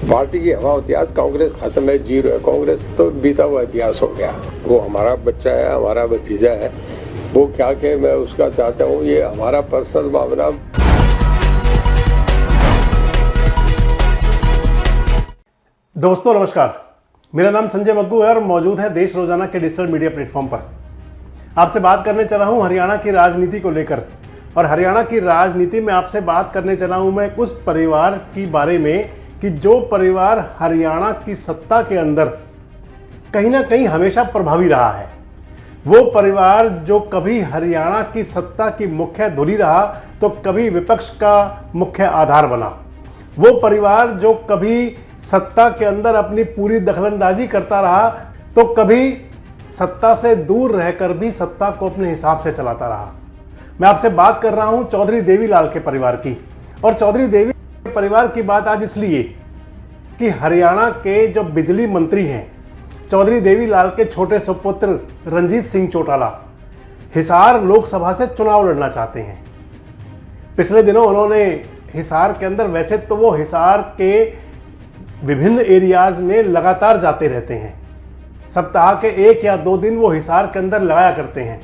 Party की हवा होती है। आज कांग्रेस खत्म है, जीरो है, कांग्रेस तो बीता हुआ इतिहास हो गया। वो हमारा बच्चा है, हमारा भतीजा है, वो क्या कहे मैं उसका चाहता हूँ, ये हमारा पर्सनल मामला। दोस्तों नमस्कार, मेरा नाम संजय मग्गू है और मौजूद है देश रोजाना के डिजिटल मीडिया प्लेटफॉर्म पर। आपसे बात करने चला हूं हरियाणा की राजनीति को लेकर, और हरियाणा की राजनीति में आपसे बात करने चला हूं मैं उस परिवार की बारे में कि जो परिवार हरियाणा की सत्ता के अंदर कहीं ना कहीं हमेशा प्रभावी रहा है। वो परिवार जो कभी हरियाणा की सत्ता की मुख्य धुरी रहा तो कभी विपक्ष का मुख्य आधार बना। वो परिवार जो कभी सत्ता के अंदर अपनी पूरी दखलंदाजी करता रहा तो कभी सत्ता से दूर रहकर भी सत्ता को अपने हिसाब से चलाता रहा। मैं आपसे बात कर रहा हूं चौधरी देवीलाल के परिवार की। और चौधरी देवी परिवार की बात आज इसलिए कि हरियाणा के जो बिजली मंत्री हैं चौधरी देवीलाल के छोटे सुपुत्र रंजीत सिंह चौटाला हिसार लोकसभा से चुनाव लड़ना चाहते हैं। पिछले दिनों उन्होंने हिसार के अंदर, वैसे तो वो हिसार के विभिन्न एरियाज में लगातार जाते रहते हैं, सप्ताह के 1 या 2 दिन वो हिसार के अंदर लगाया करते हैं।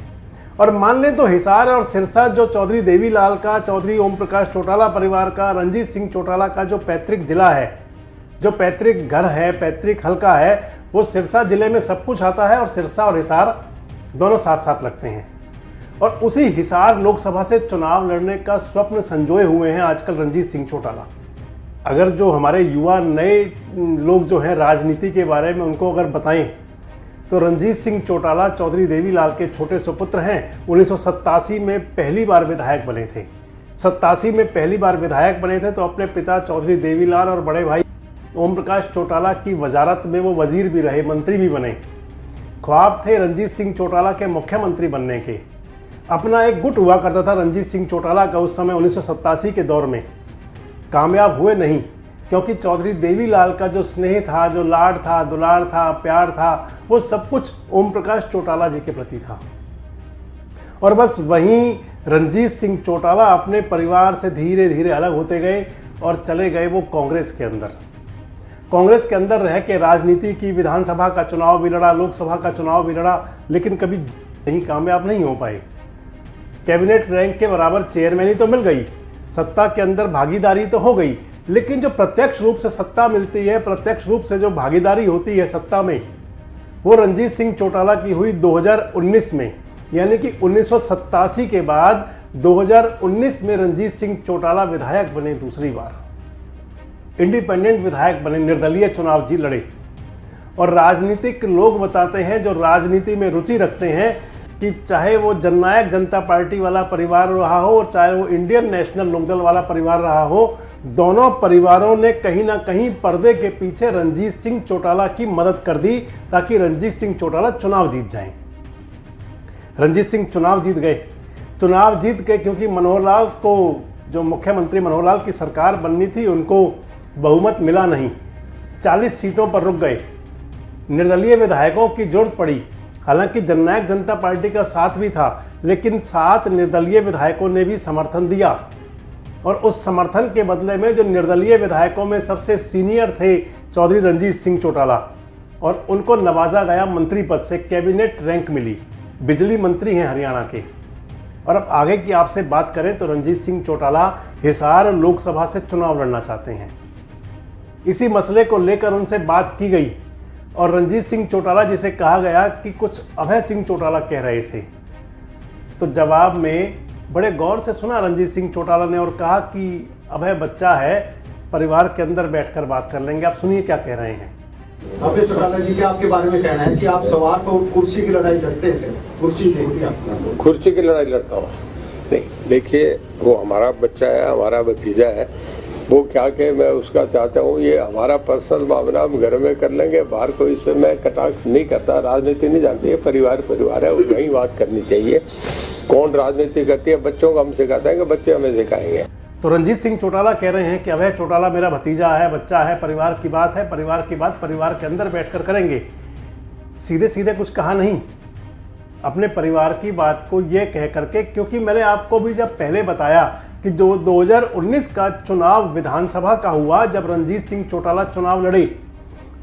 और मान लें तो हिसार और सिरसा जो चौधरी देवीलाल का, चौधरी ओम प्रकाश चौटाला परिवार का, रंजीत सिंह चौटाला का जो पैतृक जिला है, जो पैतृक घर है, पैतृक हल्का है, वो सिरसा जिले में सब कुछ आता है और सिरसा और हिसार दोनों साथ साथ लगते हैं। और उसी हिसार लोकसभा से चुनाव लड़ने का स्वप्न संजोए हुए हैं आजकल रंजीत सिंह चौटाला। अगर जो हमारे युवा नए लोग जो हैं राजनीति के बारे में उनको अगर बताएं तो रंजीत सिंह चौटाला चौधरी देवीलाल के छोटे सुपुत्र हैं। 1987 में पहली बार विधायक बने थे। 87 में पहली बार विधायक बने थे तो अपने पिता चौधरी देवीलाल और बड़े भाई ओम प्रकाश चौटाला की वजारत में वो वजीर भी रहे, मंत्री भी बने। ख्वाब थे रंजीत सिंह चौटाला के मुख्यमंत्री बनने के। अपना एक गुट हुआ करता था रंजीत सिंह चौटाला का उस समय 1987 के दौर में। कामयाब हुए नहीं, क्योंकि चौधरी देवीलाल का जो स्नेह था, जो लाड था, दुलार था, प्यार था, वो सब कुछ ओम प्रकाश चौटाला जी के प्रति था। और बस वहीं रंजीत सिंह चौटाला अपने परिवार से धीरे धीरे अलग होते गए और चले गए वो कांग्रेस के अंदर। कांग्रेस के अंदर रह के राजनीति की, विधानसभा का चुनाव भी लड़ा, लोकसभा का चुनाव भी लड़ा, लेकिन कभी नहीं कामयाब नहीं हो पाए। कैबिनेट रैंक के बराबर चेयरमैनी तो मिल गई, सत्ता के अंदर भागीदारी तो हो गई, लेकिन जो प्रत्यक्ष रूप से सत्ता मिलती है, प्रत्यक्ष रूप से जो भागीदारी होती है सत्ता में, वो रंजीत सिंह चौटाला की हुई 2019 में। यानी कि 1987 के बाद 2019 में रंजीत सिंह चौटाला विधायक बने, दूसरी बार इंडिपेंडेंट विधायक बने, निर्दलीय चुनाव जी लड़े। और राजनीतिक लोग बताते हैं, जो राजनीति में रुचि रखते हैं, कि चाहे वो जननायक जनता पार्टी वाला परिवार रहा हो और चाहे वो इंडियन नेशनल लोकदल वाला परिवार रहा हो, दोनों परिवारों ने कहीं ना कहीं पर्दे के पीछे रंजीत सिंह चौटाला की मदद कर दी ताकि रंजीत सिंह चौटाला चुनाव जीत जाएं। रंजीत सिंह चुनाव जीत गए। चुनाव जीत गए क्योंकि मनोहर लाल को, जो मुख्यमंत्री मनोहर लाल की सरकार बननी थी, उनको बहुमत मिला नहीं, 40 सीटों पर रुक गए। निर्दलीय विधायकों की जरूरत पड़ी। हालांकि जननायक जनता पार्टी का साथ भी था, लेकिन 7 निर्दलीय विधायकों ने भी समर्थन दिया। और उस समर्थन के बदले में जो निर्दलीय विधायकों में सबसे सीनियर थे चौधरी रंजीत सिंह चौटाला, और उनको नवाजा गया मंत्री पद से, कैबिनेट रैंक मिली, बिजली मंत्री हैं हरियाणा के। और अब आगे की आपसे बात करें तो रंजीत सिंह चौटाला हिसार लोकसभा से चुनाव लड़ना चाहते हैं। इसी मसले को लेकर उनसे बात की गई और रंजीत सिंह चौटाला जिसे कहा गया कि कुछ अभय सिंह चौटाला कह रहे थे, तो जवाब में बड़े गौर से सुना रंजीत सिंह चौटाला ने और कहा कि अभय बच्चा है, परिवार के अंदर बैठकर बात कर लेंगे। आप सुनिए क्या कह रहे हैं। अभय चौटाला जी, क्या आपके बारे में कहना है कि आप सवार तो कुर्सी की लड़ाई लड़ते हैं, कुर्सी कुर्सी की लड़ाई लड़ता हूँ? नहीं, देखिए, वो हमारा बच्चा है, हमारा भतीजा है, वो क्या कहे मैं उसका चाहता हूँ, ये हमारा पर्सनल मामला हम घर में कर लेंगे, बाहर कोई इसमें मैं कटाक्ष नहीं करता। राजनीति नहीं जानती है, परिवार परिवार है, वही बात करनी चाहिए। कौन राजनीति करती है, बच्चों को हम सिखाते हैं कि बच्चे हमें सिखाएंगे। तो रंजीत सिंह चौटाला कह रहे हैं कि अभय चौटाला मेरा भतीजा है, बच्चा है, परिवार की बात है, परिवार की बात परिवार के अंदर बैठकर करेंगे। सीधे सीधे कुछ कहा नहीं, अपने परिवार की बात को ये कह करके, क्योंकि मैंने आपको भी जब पहले बताया कि जो 2019 का चुनाव विधानसभा का हुआ, जब रणजीत सिंह चौटाला चुनाव लड़े,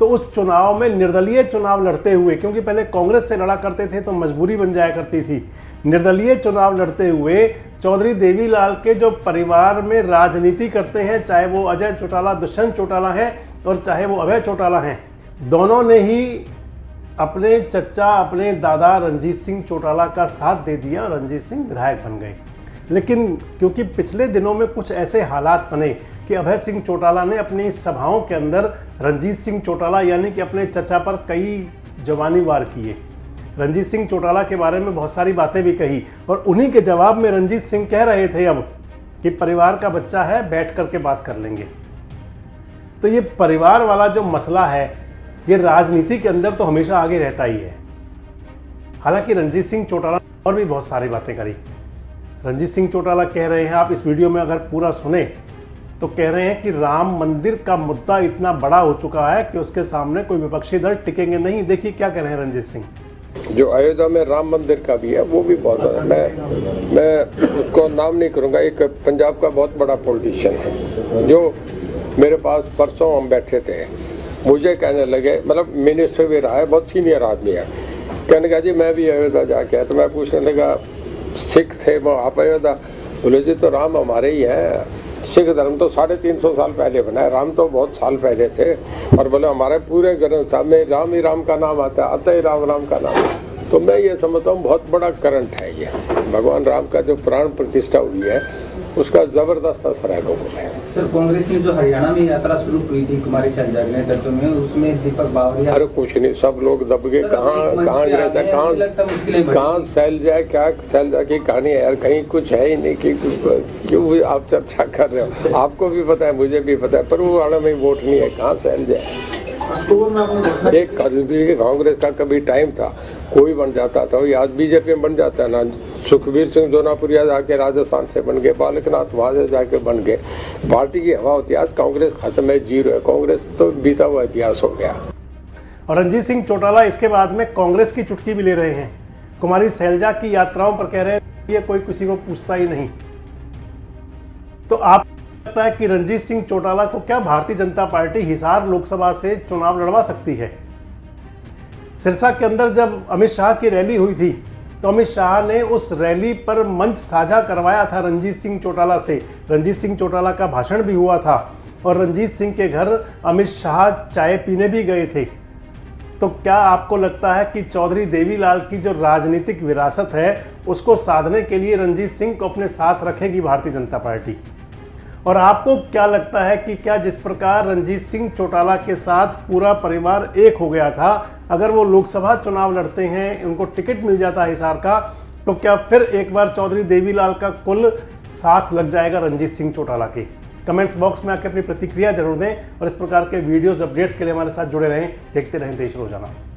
तो उस चुनाव में निर्दलीय चुनाव लड़ते हुए, क्योंकि पहले कांग्रेस से लड़ा करते थे तो मजबूरी बन जाया करती थी, निर्दलीय चुनाव लड़ते हुए चौधरी देवीलाल के जो परिवार में राजनीति करते हैं, चाहे वो अजय चौटाला, दुष्यंत चौटाला हैं और चाहे वो अभय चौटाला हैं, दोनों ने ही अपने चचा, अपने दादा रणजीत सिंह चौटाला का साथ दे दिया और रणजीत सिंह विधायक बन गए। लेकिन क्योंकि पिछले दिनों में कुछ ऐसे हालात बने कि अभय सिंह चौटाला ने अपनी सभाओं के अंदर रणजीत सिंह चौटाला यानी कि अपने चचा पर कई जवानी वार किए, रणजीत सिंह चौटाला के बारे में बहुत सारी बातें भी कही, और उन्हीं के जवाब में रणजीत सिंह कह रहे थे अब कि परिवार का बच्चा है, बैठ करके बात कर लेंगे। तो ये परिवार वाला जो मसला है, ये राजनीति के अंदर तो हमेशा आगे रहता ही है। हालांकि रणजीत सिंह चौटाला और भी बहुत सारी बातें करी। रणजीत सिंह चौटाला कह रहे हैं, आप इस वीडियो में अगर पूरा सुने तो कह रहे हैं कि राम मंदिर का मुद्दा इतना बड़ा हो चुका है कि उसके सामने कोई विपक्षी दल टिकेंगे नहीं। देखिए क्या कह रहे हैं रणजीत सिंह। जो अयोध्या में राम मंदिर का भी है वो भी बहुत है। मैं उसको नाम नहीं करूँगा, एक पंजाब का बहुत बड़ा पॉलिटिशियन है जो मेरे पास परसों हम बैठे थे, मुझे कहने लगे, मतलब मिनिस्टर भी रहा है, बहुत सीनियर आदमी है, कहने लगा जी मैं भी अयोध्या जाके आया। तो मैं पूछने लगा सिख थे वो, आप अयोध्या? बोले जी तो राम हमारे ही हैं, सिख धर्म तो 350 साल पहले बना है, राम तो बहुत साल पहले थे। और बोले हमारे पूरे ग्रंथ साहब में राम ही राम का नाम आता है, आता ही राम राम का नाम। तो मैं ये समझता हूँ बहुत बड़ा करंट है ये, भगवान राम का जो प्राण प्रतिष्ठा हुई है उसका जबरदस्त असर है लोगों में। सर, कांग्रेस ने जो हरियाणा में यात्रा शुरू की थी कुमारी शैलजा के नेतृत्व में, उसमें दीपक बावरिया, अरे कुछ नहीं, सब लोग दब गए, कहाँ शैलजा, क्या शैलजा की कहानी है यार, कहीं कुछ है ही नहीं कि क्यों आप चर्चा कर रहे हो। आपको भी पता है, मुझे भी पता है, पर वो हरियाणा में वोट नहीं है, कहाँ शैलजा है। एक कांग्रेस का कभी टाइम था कोई बन जाता था, आज बीजेपी में बन जाता है ना। सुखबीर सिंह जोनापुरिया जाके राजस्थान से बन गए, बालकनाथ वहाँ से जाके बन गए, पार्टी की हवा होती है। आज कांग्रेस खत्म है, जीरो है, कांग्रेस तो बीता हुआ इतिहास हो गया। और रणजीत सिंह चौटाला इसके बाद में कांग्रेस की चुटकी भी ले रहे हैं। कुमारी शैलजा की यात्राओं पर कह रहे हैं ये कोई किसी को पूछता ही नहीं। तो आप लगता है कि रणजीत सिंह चौटाला को क्या भारतीय जनता पार्टी हिसार लोकसभा से चुनाव लड़वा सकती है? सिरसा के अंदर जब अमित शाह की रैली हुई थी तो अमित शाह ने उस रैली पर मंच साझा करवाया था रणजीत सिंह चौटाला से। रणजीत सिंह चौटाला का भाषण भी हुआ था और रणजीत सिंह के घर अमित शाह चाय पीने भी गए थे। तो क्या आपको लगता है कि चौधरी देवीलाल की जो राजनीतिक विरासत है उसको साधने के लिए रणजीत सिंह को अपने साथ रखेगी भारतीय जनता पार्टी? और आपको क्या लगता है कि क्या जिस प्रकार रणजीत सिंह चौटाला के साथ पूरा परिवार एक हो गया था, अगर वो लोकसभा चुनाव लड़ते हैं, उनको टिकट मिल जाता है हिसार का, तो क्या फिर एक बार चौधरी देवीलाल का कुल साथ लग जाएगा रणजीत सिंह चौटाला के? कमेंट्स बॉक्स में आकर अपनी प्रतिक्रिया जरूर दें और इस प्रकार के वीडियोस अपडेट्स के लिए हमारे साथ जुड़े रहें। देखते रहें देश रोजाना।